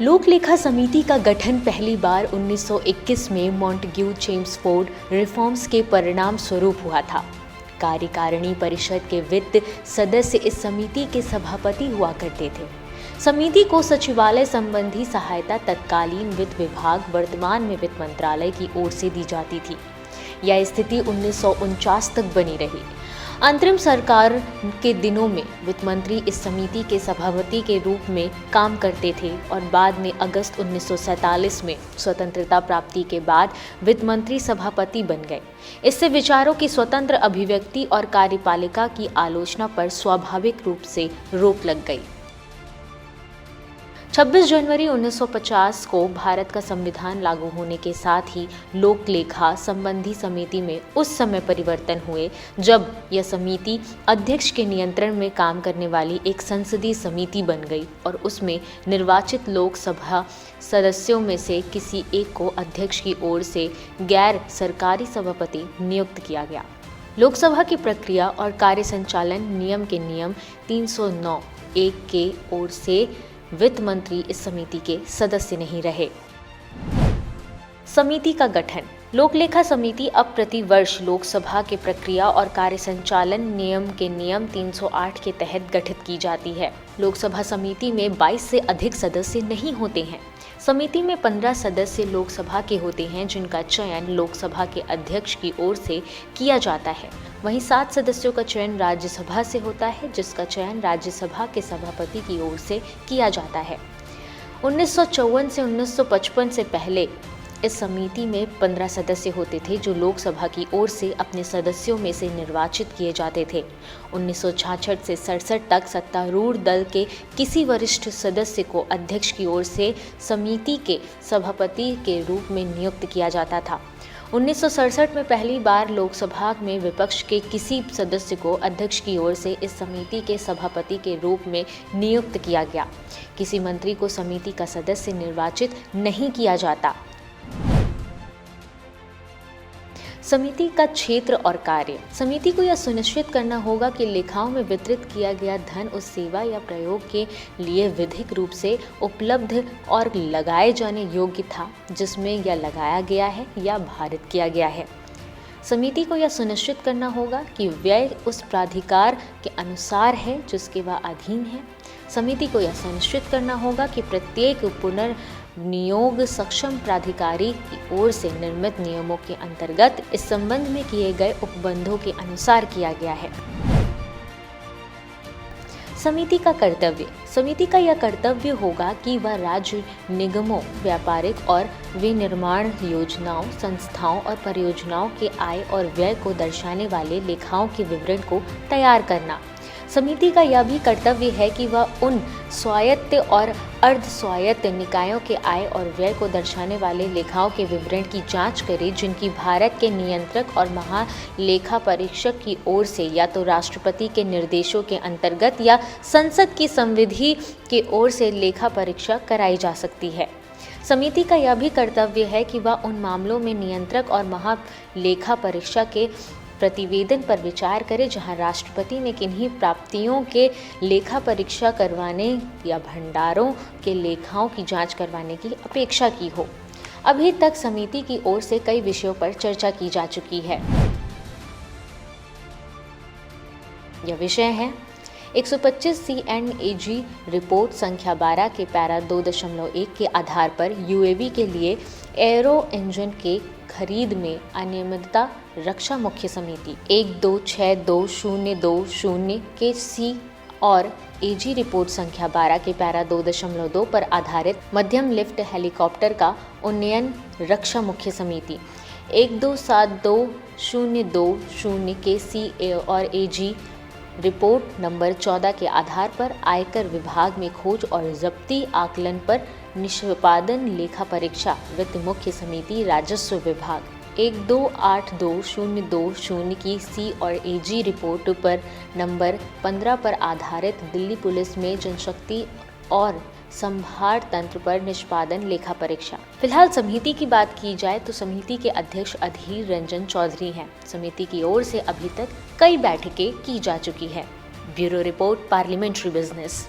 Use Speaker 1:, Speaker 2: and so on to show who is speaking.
Speaker 1: लोक लेखा समिति का गठन पहली बार 1921 में मॉन्टेग्यू चेम्सफोर्ड रिफॉर्म्स के परिणाम स्वरूप हुआ था। कार्यकारिणी परिषद के वित्त सदस्य इस समिति के सभापति हुआ करते थे। समिति को सचिवालय संबंधी सहायता तत्कालीन वित्त विभाग, वर्तमान में वित्त मंत्रालय की ओर से दी जाती थी। यह स्थिति 1949 तक बनी रही। अंतरिम सरकार के दिनों में वित्त मंत्री इस समिति के सभापति के रूप में काम करते थे और बाद में अगस्त 1947 में स्वतंत्रता प्राप्ति के बाद वित्त मंत्री सभापति बन गए। इससे विचारों की स्वतंत्र अभिव्यक्ति और कार्यपालिका की आलोचना पर स्वाभाविक रूप से रोक लग गई। 26 जनवरी 1950 को भारत का संविधान लागू होने के साथ ही लोक लेखा संबंधी समिति में उस समय परिवर्तन हुए जब यह समिति अध्यक्ष के नियंत्रण में काम करने वाली एक संसदीय समिति बन गई और उसमें निर्वाचित लोकसभा सदस्यों में से किसी एक को अध्यक्ष की ओर से गैर सरकारी सभापति नियुक्त किया गया। लोकसभा की प्रक्रिया और कार्य संचालन नियम के नियम 309(1) के ओर से वित्त मंत्री इस समिति के सदस्य नहीं रहे। समिति का गठन। लोक लेखा समिति अब प्रति वर्ष लोकसभा के प्रक्रिया और कार्य संचालन नियम के नियम 308 के तहत गठित की जाती है। लोकसभा समिति में 22 से अधिक सदस्य नहीं होते हैं। समिति में 15 सदस्य लोकसभा के होते हैं जिनका चयन लोकसभा के अध्यक्ष की ओर से किया जाता है। वहीं 7 सदस्यों का चयन राज्यसभा से होता है जिसका चयन राज्यसभा के सभापति की ओर से किया जाता है। 1954 से 1955 से पहले इस समिति में 15 सदस्य होते थे जो लोकसभा की ओर से अपने सदस्यों में से निर्वाचित किए जाते थे। 1966 से 67 तक सत्तारूढ़ दल के किसी वरिष्ठ सदस्य को अध्यक्ष की ओर से समिति के सभापति के रूप में नियुक्त किया जाता था। 1967 में पहली बार लोकसभा में विपक्ष के किसी सदस्य को अध्यक्ष की ओर से इस समिति के सभापति के रूप में नियुक्त किया गया। किसी मंत्री को समिति का सदस्य निर्वाचित नहीं किया जाता। समिति का क्षेत्र और कार्य। समिति को यह सुनिश्चित करना होगा कि लेखाओं में वितरित किया गया धन उस सेवा या प्रयोग के लिए विधिक रूप से उपलब्ध और लगाए जाने योग्य था जिसमें यह लगाया गया है या भारित किया गया है। समिति को यह सुनिश्चित करना होगा कि व्यय उस प्राधिकार के अनुसार है जिसके वह अधीन है। समिति को यह सुनिश्चित करना होगा कि प्रत्येक पुनर्नियोग सक्षम प्राधिकारी की ओर से निर्मित नियमों के अंतर्गत इस संबंध में किए गए उपबंधों के अनुसार किया गया है। समिति का कर्तव्य। समिति का यह कर्तव्य होगा कि वह राज्य निगमों, व्यापारिक और विनिर्माण योजनाओं, संस्थाओं और परियोजनाओं के आय और व्यय को दर्शाने वाले लेखाओं के विवरण को तैयार करना। समिति का यह भी कर्तव्य है कि वह उन स्वायत्त और अर्ध स्वायत्त निकायों के आय और व्यय को दर्शाने वाले लेखाओं के विवरण की जांच करे जिनकी भारत के नियंत्रक और महालेखा परीक्षक की ओर से या तो राष्ट्रपति के निर्देशों के अंतर्गत या संसद की संविधि की ओर से लेखा परीक्षा कराई जा सकती है। समिति का यह भी कर्तव्य है कि वह उन मामलों में नियंत्रक और महालेखा परीक्षा के प्रतिवेदन पर विचार करें जहां राष्ट्रपति ने किन्हीं प्राप्तियों के लेखा परीक्षा करवाने या भंडारों के लेखाओं की जांच करवाने की अपेक्षा की हो। अभी तक समिति की ओर से कई विषयों पर चर्चा की जा चुकी है। यह विषय है 125 C&AG रिपोर्ट संख्या 12 के पैरा 2.1 के आधार पर यूएवी के लिए एरो इंजन के खरीद में अनियमितता रक्षा मुख्य समिति 126220 के C और AG रिपोर्ट संख्या 12 के पैरा 2.2 पर आधारित मध्यम लिफ्ट हेलीकॉप्टर का उन्नयन रक्षा मुख्य समिति 127220 के C और AG रिपोर्ट नंबर 14 के आधार पर आयकर विभाग में खोज और जब्ती आकलन पर निष्पादन लेखा परीक्षा वित्त मुख्य समिति राजस्व विभाग 128220 की C और AG रिपोर्ट पर नंबर 15 पर आधारित दिल्ली पुलिस में जनशक्ति और संभार तंत्र पर निष्पादन लेखा परीक्षा। फिलहाल समिति की बात की जाए तो समिति के अध्यक्ष अधीर रंजन चौधरी हैं। समिति की ओर से अभी तक कई बैठकें की जा चुकी है। Bureau report, parliamentary business.